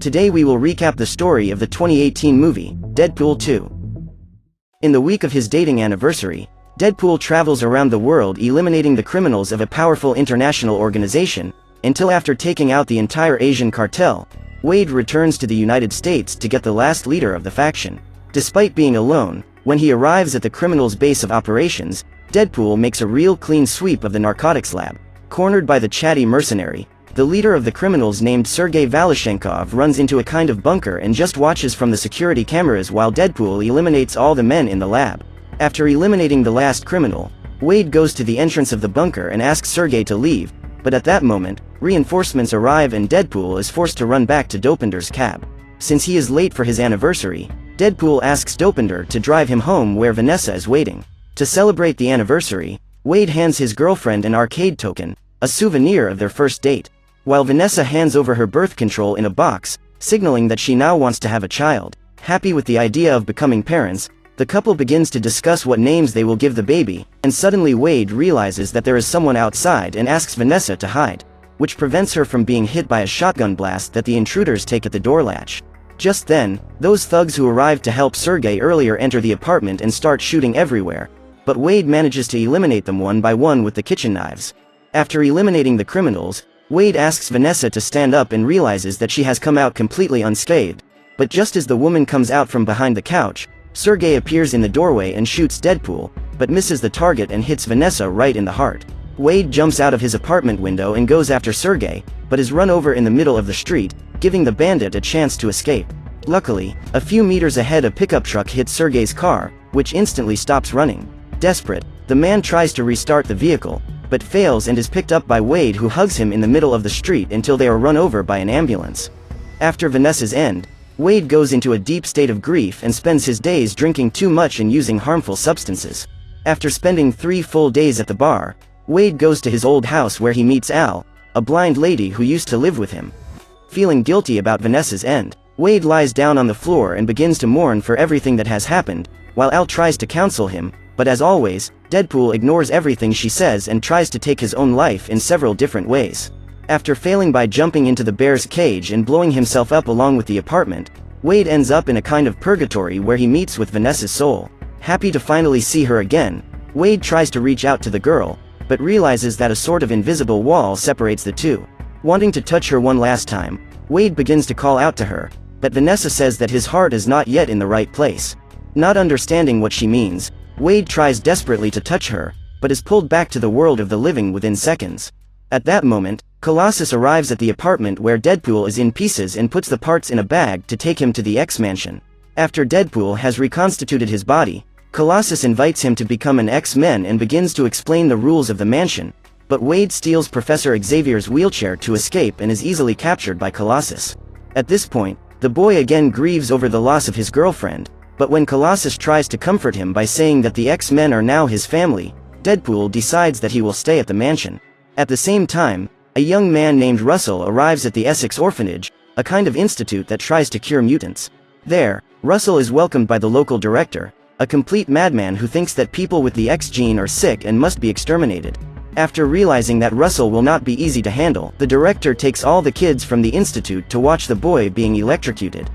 Today we will recap the story of the 2018 movie, Deadpool 2. In the week of his dating anniversary, Deadpool travels around the world eliminating the criminals of a powerful international organization, until after taking out the entire Asian cartel, Wade returns to the United States to get the last leader of the faction. Despite being alone, when he arrives at the criminals' base of operations, Deadpool makes a real clean sweep of the narcotics lab. Cornered by the chatty mercenary, the leader of the criminals named Sergei Valoshenkov runs into a kind of bunker and just watches from the security cameras while Deadpool eliminates all the men in the lab. After eliminating the last criminal, Wade goes to the entrance of the bunker and asks Sergei to leave, but at that moment, reinforcements arrive and Deadpool is forced to run back to Dopinder's cab. Since he is late for his anniversary, Deadpool asks Dopinder to drive him home where Vanessa is waiting. To celebrate the anniversary, Wade hands his girlfriend an arcade token, a souvenir of their first date, while Vanessa hands over her birth control in a box, signaling that she now wants to have a child. Happy with the idea of becoming parents, the couple begins to discuss what names they will give the baby, and suddenly Wade realizes that there is someone outside and asks Vanessa to hide, which prevents her from being hit by a shotgun blast that the intruders take at the door latch. Just then, those thugs who arrived to help Sergei earlier enter the apartment and start shooting everywhere, but Wade manages to eliminate them one by one with the kitchen knives. After eliminating the criminals, Wade asks Vanessa to stand up and realizes that she has come out completely unscathed, but just as the woman comes out from behind the couch, Sergei appears in the doorway and shoots Deadpool, but misses the target and hits Vanessa right in the heart. Wade jumps out of his apartment window and goes after Sergei, but is run over in the middle of the street, giving the bandit a chance to escape. Luckily, a few meters ahead a pickup truck hits Sergei's car, which instantly stops running. Desperate, the man tries to restart the vehicle, but fails and is picked up by Wade, who hugs him in the middle of the street until they are run over by an ambulance. After Vanessa's end, Wade goes into a deep state of grief and spends his days drinking too much and using harmful substances. After spending 3 full days at the bar, Wade goes to his old house where he meets Al, a blind lady who used to live with him. Feeling guilty about Vanessa's end, Wade lies down on the floor and begins to mourn for everything that has happened, while Al tries to counsel him, but as always, Deadpool ignores everything she says and tries to take his own life in several different ways. After failing by jumping into the bear's cage and blowing himself up along with the apartment, Wade ends up in a kind of purgatory where he meets with Vanessa's soul. Happy to finally see her again, Wade tries to reach out to the girl, but realizes that a sort of invisible wall separates the two. Wanting to touch her one last time, Wade begins to call out to her, but Vanessa says that his heart is not yet in the right place. Not understanding what she means, Wade tries desperately to touch her, but is pulled back to the world of the living within seconds. At that moment, Colossus arrives at the apartment where Deadpool is in pieces and puts the parts in a bag to take him to the X-Mansion. After Deadpool has reconstituted his body, Colossus invites him to become an X-Men and begins to explain the rules of the mansion, but Wade steals Professor Xavier's wheelchair to escape and is easily captured by Colossus. At this point, the boy again grieves over the loss of his girlfriend, but when Colossus tries to comfort him by saying that the X-Men are now his family, Deadpool decides that he will stay at the mansion. At the same time, a young man named Russell arrives at the Essex Orphanage, a kind of institute that tries to cure mutants. There, Russell is welcomed by the local director, a complete madman who thinks that people with the X gene are sick and must be exterminated. After realizing that Russell will not be easy to handle, the director takes all the kids from the institute to watch the boy being electrocuted.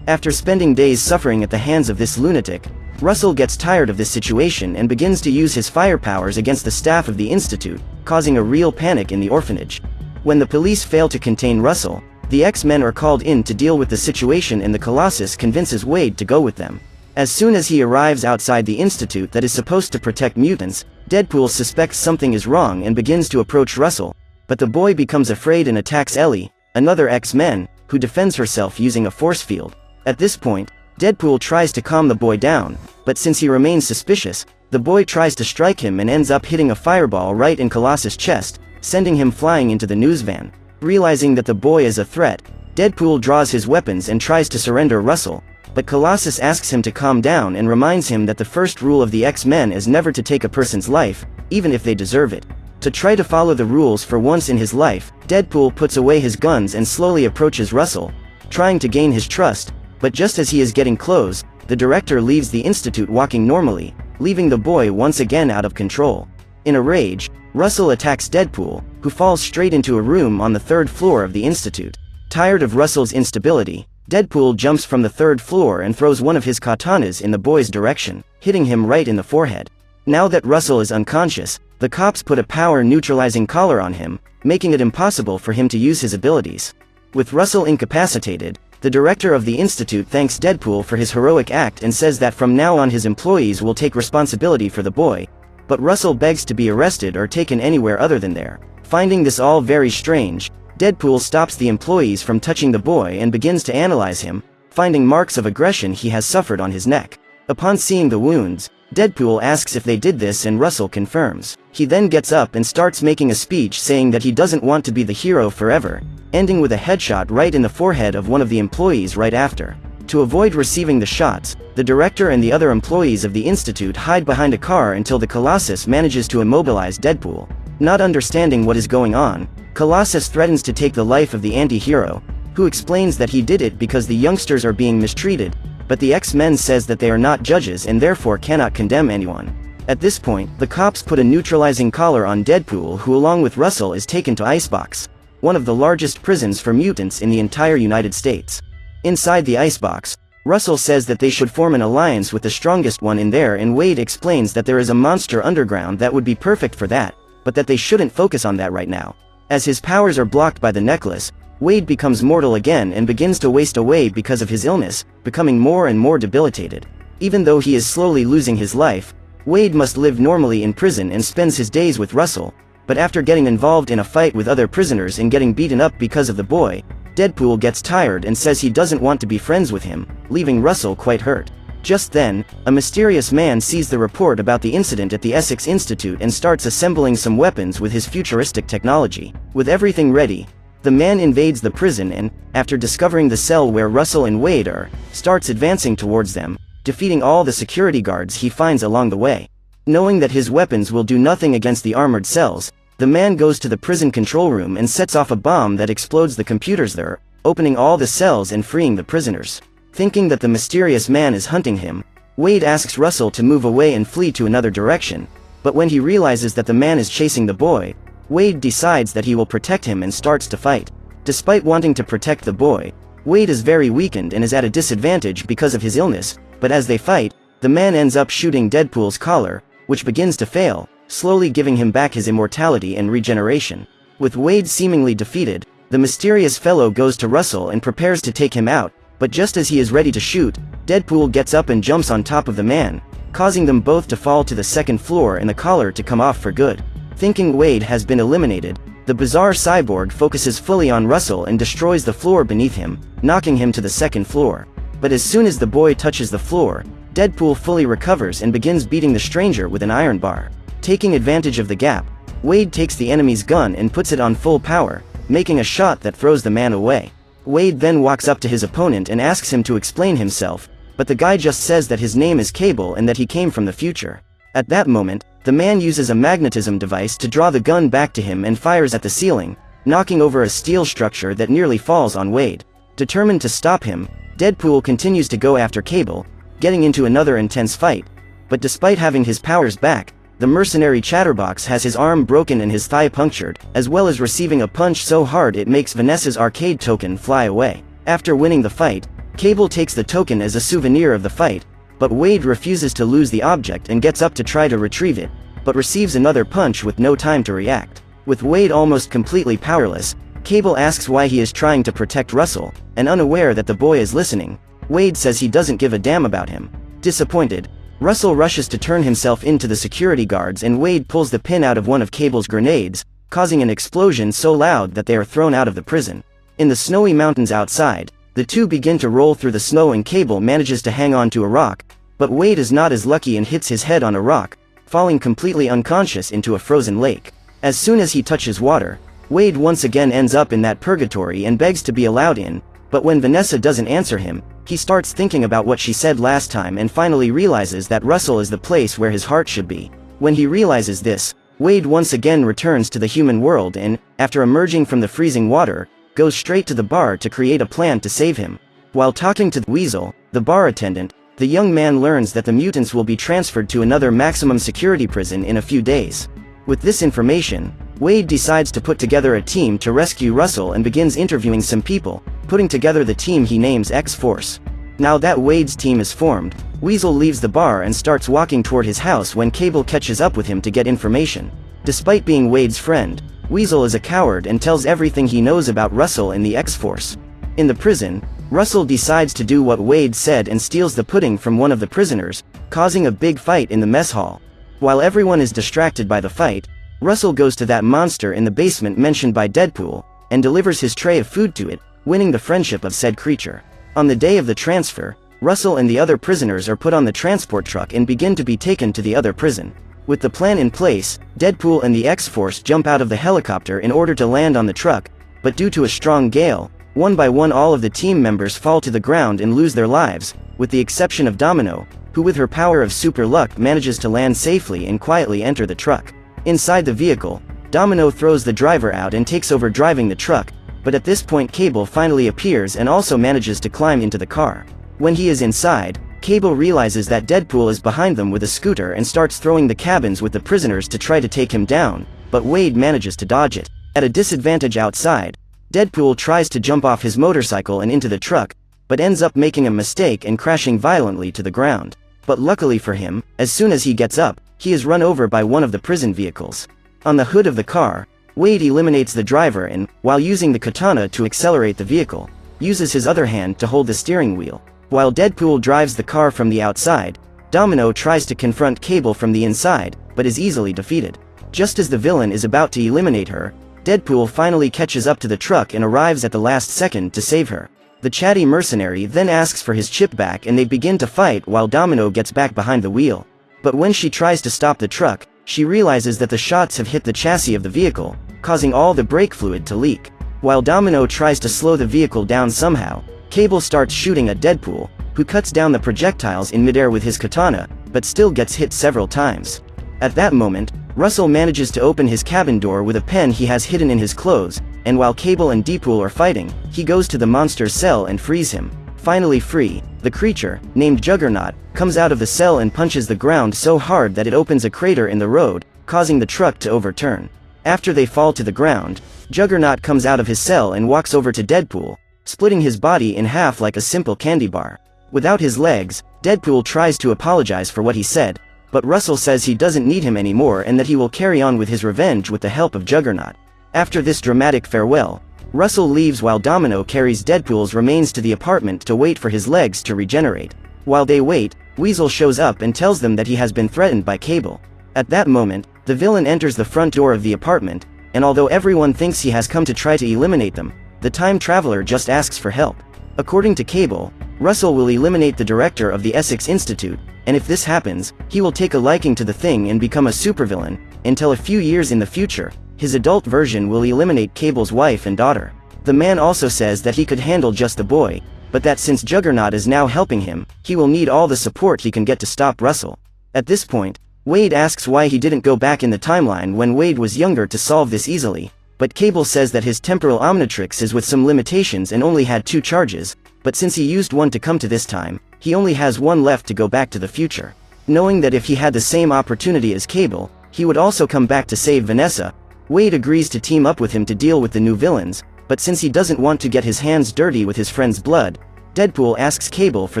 After spending days suffering at the hands of this lunatic, Russell gets tired of this situation and begins to use his fire powers against the staff of the institute, causing a real panic in the orphanage. When the police fail to contain Russell, the X-Men are called in to deal with the situation and the Colossus convinces Wade to go with them. As soon as he arrives outside the institute that is supposed to protect mutants, Deadpool suspects something is wrong and begins to approach Russell, but the boy becomes afraid and attacks Ellie, another X-Men, who defends herself using a force field. At this point, Deadpool tries to calm the boy down, but since he remains suspicious, the boy tries to strike him and ends up hitting a fireball right in Colossus' chest, sending him flying into the news van. Realizing that the boy is a threat, Deadpool draws his weapons and tries to surrender Russell, but Colossus asks him to calm down and reminds him that the first rule of the X-Men is never to take a person's life, even if they deserve it. To try to follow the rules for once in his life, Deadpool puts away his guns and slowly approaches Russell, trying to gain his trust, but just as he is getting close, the director leaves the institute walking normally, leaving the boy once again out of control. In a rage, Russell attacks Deadpool, who falls straight into a room on the 3rd floor of the institute. Tired of Russell's instability, Deadpool jumps from the third floor and throws one of his katanas in the boy's direction, hitting him right in the forehead. Now that Russell is unconscious, the cops put a power-neutralizing collar on him, making it impossible for him to use his abilities. With Russell incapacitated, the director of the institute thanks Deadpool for his heroic act and says that from now on his employees will take responsibility for the boy, but Russell begs to be arrested or taken anywhere other than there. Finding this all very strange, Deadpool stops the employees from touching the boy and begins to analyze him, finding marks of aggression he has suffered on his neck. Upon seeing the wounds, Deadpool asks if they did this and Russell confirms. He then gets up and starts making a speech saying that he doesn't want to be the hero forever, ending with a headshot right in the forehead of one of the employees right after. To avoid receiving the shots, the director and the other employees of the institute hide behind a car until the Colossus manages to immobilize Deadpool. Not understanding what is going on, Colossus threatens to take the life of the anti-hero, who explains that he did it because the youngsters are being mistreated, but the X-Men says that they are not judges and therefore cannot condemn anyone. At this point, the cops put a neutralizing collar on Deadpool, who along with Russell is taken to Icebox, one of the largest prisons for mutants in the entire United States. Inside the icebox, Russell says that they should form an alliance with the strongest one in there, and Wade explains that there is a monster underground that would be perfect for that, but that they shouldn't focus on that right now. As his powers are blocked by the necklace, Wade becomes mortal again and begins to waste away because of his illness, becoming more and more debilitated. Even though he is slowly losing his life, Wade must live normally in prison and spends his days with Russell, but after getting involved in a fight with other prisoners and getting beaten up because of the boy, Deadpool gets tired and says he doesn't want to be friends with him, leaving Russell quite hurt. Just then, a mysterious man sees the report about the incident at the Essex Institute and starts assembling some weapons with his futuristic technology. With everything ready, the man invades the prison and, after discovering the cell where Russell and Wade are, starts advancing towards them, defeating all the security guards he finds along the way. Knowing that his weapons will do nothing against the armored cells, the man goes to the prison control room and sets off a bomb that explodes the computers there, opening all the cells and freeing the prisoners. Thinking that the mysterious man is hunting him, Wade asks Russell to move away and flee to another direction, but when he realizes that the man is chasing the boy, Wade decides that he will protect him and starts to fight. Despite wanting to protect the boy, Wade is very weakened and is at a disadvantage because of his illness, but as they fight, the man ends up shooting Deadpool's collar, which begins to fail, slowly giving him back his immortality and regeneration. With Wade seemingly defeated, the mysterious fellow goes to Russell and prepares to take him out, but just as he is ready to shoot, Deadpool gets up and jumps on top of the man, causing them both to fall to the second floor and the collar to come off for good. Thinking Wade has been eliminated, the bizarre cyborg focuses fully on Russell and destroys the floor beneath him, knocking him to the second floor. But as soon as the boy touches the floor, Deadpool fully recovers and begins beating the stranger with an iron bar. Taking advantage of the gap, Wade takes the enemy's gun and puts it on full power, making a shot that throws the man away. Wade then walks up to his opponent and asks him to explain himself, but the guy just says that his name is Cable and that he came from the future. At that moment, the man uses a magnetism device to draw the gun back to him and fires at the ceiling, knocking over a steel structure that nearly falls on Wade. Determined to stop him, Deadpool continues to go after Cable, getting into another intense fight, but despite having his powers back, the mercenary Chatterbox has his arm broken and his thigh punctured, as well as receiving a punch so hard it makes Vanessa's arcade token fly away. After winning the fight, Cable takes the token as a souvenir of the fight, but Wade refuses to lose the object and gets up to try to retrieve it, but receives another punch with no time to react. With Wade almost completely powerless, Cable asks why he is trying to protect Russell, and unaware that the boy is listening, Wade says he doesn't give a damn about him. Disappointed, Russell rushes to turn himself into the security guards and Wade pulls the pin out of one of Cable's grenades, causing an explosion so loud that they are thrown out of the prison. In the snowy mountains outside, the two begin to roll through the snow and Cable manages to hang on to a rock, but Wade is not as lucky and hits his head on a rock, falling completely unconscious into a frozen lake. As soon as he touches water, Wade once again ends up in that purgatory and begs to be allowed in, but when Vanessa doesn't answer him, he starts thinking about what she said last time and finally realizes that Russell is the place where his heart should be. When he realizes this, Wade once again returns to the human world and, after emerging from the freezing water, goes straight to the bar to create a plan to save him. While talking to Weasel, the bar attendant, the young man learns that the mutants will be transferred to another maximum security prison in a few days. With this information, Wade decides to put together a team to rescue Russell and begins interviewing some people, putting together the team he names X-Force. Now that Wade's team is formed, Weasel leaves the bar and starts walking toward his house when Cable catches up with him to get information. Despite being Wade's friend, Weasel is a coward and tells everything he knows about Russell and the X-Force. In the prison, Russell decides to do what Wade said and steals the pudding from one of the prisoners, causing a big fight in the mess hall. While everyone is distracted by the fight, Russell goes to that monster in the basement mentioned by Deadpool, and delivers his tray of food to it, winning the friendship of said creature. On the day of the transfer, Russell and the other prisoners are put on the transport truck and begin to be taken to the other prison. With the plan in place, Deadpool and the X-Force jump out of the helicopter in order to land on the truck, but due to a strong gale, one by one all of the team members fall to the ground and lose their lives, with the exception of Domino, who with her power of super luck manages to land safely and quietly enter the truck. Inside the vehicle, Domino throws the driver out and takes over driving the truck, but at this point Cable finally appears and also manages to climb into the car. When he is inside, Cable realizes that Deadpool is behind them with a scooter and starts throwing the cabins with the prisoners to try to take him down, but Wade manages to dodge it. At a disadvantage outside, Deadpool tries to jump off his motorcycle and into the truck, but ends up making a mistake and crashing violently to the ground. But luckily for him, as soon as he gets up, he is run over by one of the prison vehicles. On the hood of the car, Wade eliminates the driver and, while using the katana to accelerate the vehicle, uses his other hand to hold the steering wheel. While Deadpool drives the car from the outside, Domino tries to confront Cable from the inside, but is easily defeated. Just as the villain is about to eliminate her, Deadpool finally catches up to the truck and arrives at the last second to save her. The chatty mercenary then asks for his chip back and they begin to fight while Domino gets back behind the wheel. But when she tries to stop the truck, she realizes that the shots have hit the chassis of the vehicle, causing all the brake fluid to leak. While Domino tries to slow the vehicle down somehow, Cable starts shooting at Deadpool, who cuts down the projectiles in midair with his katana, but still gets hit several times. At that moment, Russell manages to open his cabin door with a pen he has hidden in his clothes, and while Cable and Deadpool are fighting, he goes to the monster's cell and frees him. Finally free, the creature, named Juggernaut, comes out of the cell and punches the ground so hard that it opens a crater in the road, causing the truck to overturn. After they fall to the ground, Juggernaut comes out of his cell and walks over to Deadpool, splitting his body in half like a simple candy bar. Without his legs, Deadpool tries to apologize for what he said, but Russell says he doesn't need him anymore and that he will carry on with his revenge with the help of Juggernaut. After this dramatic farewell, Russell leaves while Domino carries Deadpool's remains to the apartment to wait for his legs to regenerate. While they wait, Weasel shows up and tells them that he has been threatened by Cable. At that moment, the villain enters the front door of the apartment, and although everyone thinks he has come to try to eliminate them, the time traveler just asks for help. According to Cable, Russell will eliminate the director of the Essex Institute, and if this happens, he will take a liking to the thing and become a supervillain, until a few years in the future, his adult version will eliminate Cable's wife and daughter. The man also says that he could handle just the boy, but that since Juggernaut is now helping him, he will need all the support he can get to stop Russell. At this point, Wade asks why he didn't go back in the timeline when Wade was younger to solve this easily, but Cable says that his temporal omnitrix is with some limitations and only had 2 charges, but since he used one to come to this time, he only has 1 left to go back to the future. Knowing that if he had the same opportunity as Cable, he would also come back to save Vanessa, Wade agrees to team up with him to deal with the new villains, but since he doesn't want to get his hands dirty with his friend's blood, Deadpool asks Cable for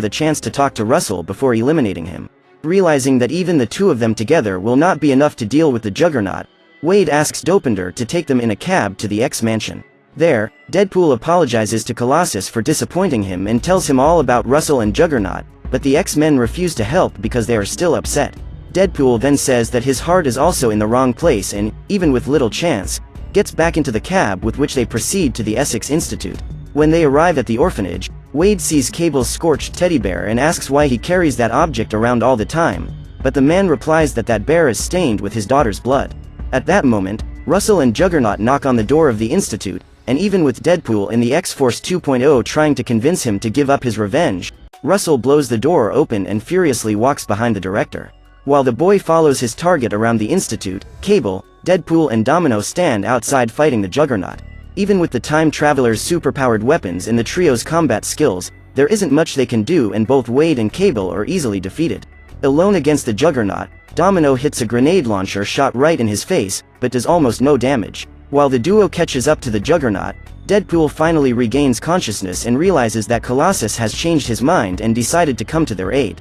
the chance to talk to Russell before eliminating him. Realizing that even the 2 of them together will not be enough to deal with the Juggernaut, Wade asks Dopinder to take them in a cab to the X-Mansion. There, Deadpool apologizes to Colossus for disappointing him and tells him all about Russell and Juggernaut, but the X-Men refuse to help because they are still upset. Deadpool then says that his heart is also in the wrong place and, even with little chance, gets back into the cab with which they proceed to the Essex Institute. When they arrive at the orphanage, Wade sees Cable's scorched teddy bear and asks why he carries that object around all the time, but the man replies that that bear is stained with his daughter's blood. At that moment, Russell and Juggernaut knock on the door of the Institute, and even with Deadpool and the X-Force 2.0 trying to convince him to give up his revenge, Russell blows the door open and furiously walks behind the director. While the boy follows his target around the Institute, Cable, Deadpool and Domino stand outside fighting the Juggernaut. Even with the time traveler's superpowered weapons and the trio's combat skills, there isn't much they can do and both Wade and Cable are easily defeated. Alone against the Juggernaut, Domino hits a grenade launcher shot right in his face, but does almost no damage. While the duo catches up to the Juggernaut, Deadpool finally regains consciousness and realizes that Colossus has changed his mind and decided to come to their aid.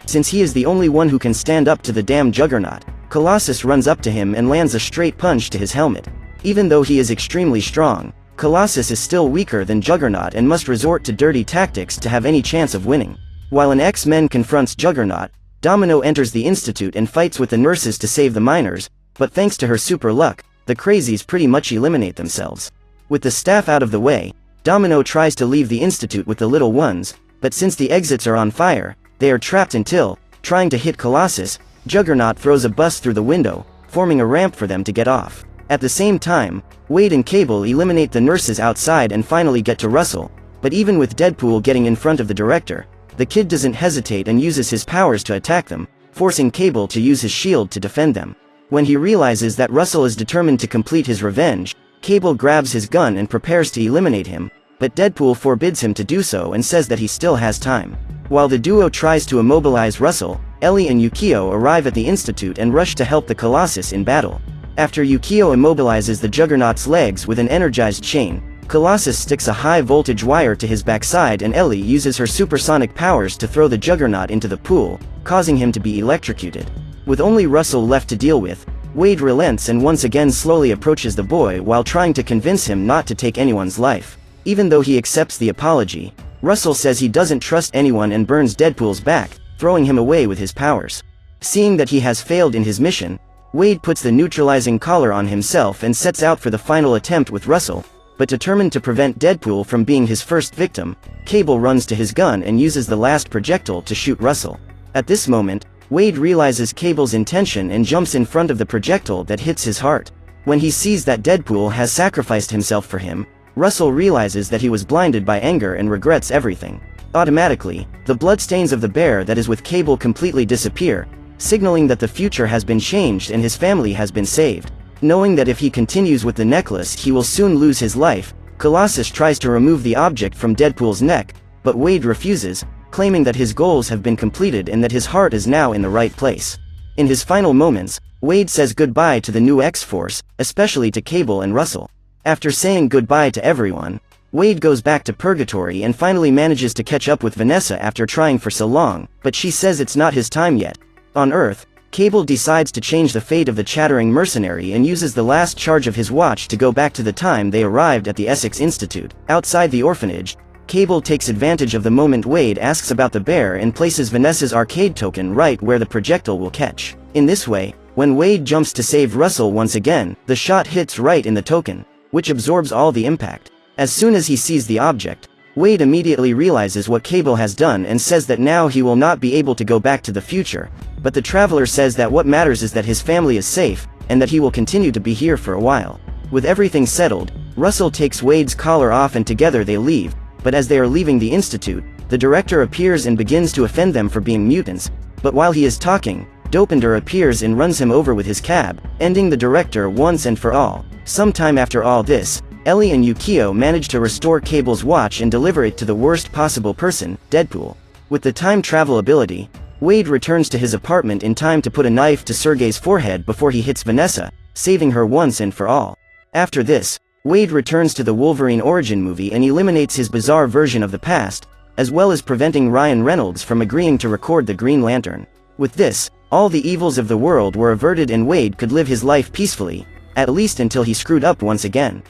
Since he is the only one who can stand up to the damn Juggernaut, Colossus runs up to him and lands a straight punch to his helmet. Even though he is extremely strong, Colossus is still weaker than Juggernaut and must resort to dirty tactics to have any chance of winning. While an X-Men confronts Juggernaut, Domino enters the Institute and fights with the nurses to save the miners, but thanks to her super luck, the crazies pretty much eliminate themselves. With the staff out of the way, Domino tries to leave the Institute with the little ones, but since the exits are on fire, they are trapped until, trying to hit Colossus, Juggernaut throws a bus through the window, forming a ramp for them to get off. At the same time, Wade and Cable eliminate the nurses outside and finally get to Russell, but even with Deadpool getting in front of the director, the kid doesn't hesitate and uses his powers to attack them, forcing Cable to use his shield to defend them. When he realizes that Russell is determined to complete his revenge, Cable grabs his gun and prepares to eliminate him, but Deadpool forbids him to do so and says that he still has time. While the duo tries to immobilize Russell, Ellie and Yukio arrive at the Institute and rush to help the Colossus in battle. After Yukio immobilizes the Juggernaut's legs with an energized chain, Colossus sticks a high-voltage wire to his backside and Ellie uses her supersonic powers to throw the Juggernaut into the pool, causing him to be electrocuted. With only Russell left to deal with, Wade relents and once again slowly approaches the boy while trying to convince him not to take anyone's life. Even though he accepts the apology, Russell says he doesn't trust anyone and burns Deadpool's back, throwing him away with his powers. Seeing that he has failed in his mission, Wade puts the neutralizing collar on himself and sets out for the final attempt with Russell, but determined to prevent Deadpool from being his first victim, Cable runs to his gun and uses the last projectile to shoot Russell. At this moment, Wade realizes Cable's intention and jumps in front of the projectile that hits his heart. When he sees that Deadpool has sacrificed himself for him, Russell realizes that he was blinded by anger and regrets everything. Automatically, the bloodstains of the bear that is with Cable completely disappear, signaling that the future has been changed and his family has been saved. Knowing that if he continues with the necklace he will soon lose his life, Colossus tries to remove the object from Deadpool's neck, but Wade refuses, claiming that his goals have been completed and that his heart is now in the right place. In his final moments, Wade says goodbye to the new X-Force, especially to Cable and Russell. After saying goodbye to everyone, Wade goes back to Purgatory and finally manages to catch up with Vanessa after trying for so long, but she says it's not his time yet. On Earth, Cable decides to change the fate of the chattering mercenary and uses the last charge of his watch to go back to the time they arrived at the Essex Institute. Outside the orphanage, Cable takes advantage of the moment Wade asks about the bear and places Vanessa's arcade token right where the projectile will catch. In this way, when Wade jumps to save Russell once again, the shot hits right in the token, which absorbs all the impact. As soon as he sees the object, Wade immediately realizes what Cable has done and says that now he will not be able to go back to the future, but the Traveler says that what matters is that his family is safe, and that he will continue to be here for a while. With everything settled, Russell takes Wade's collar off and together they leave, but as they are leaving the Institute, the director appears and begins to offend them for being mutants, but while he is talking, Dopinder appears and runs him over with his cab, ending the director once and for all. Sometime after all this, Ellie and Yukio manage to restore Cable's watch and deliver it to the worst possible person, Deadpool. With the time travel ability, Wade returns to his apartment in time to put a knife to Sergei's forehead before he hits Vanessa, saving her once and for all. After this, Wade returns to the Wolverine origin movie and eliminates his bizarre version of the past, as well as preventing Ryan Reynolds from agreeing to record the Green Lantern. With this, all the evils of the world were averted and Wade could live his life peacefully, at least until he screwed up once again.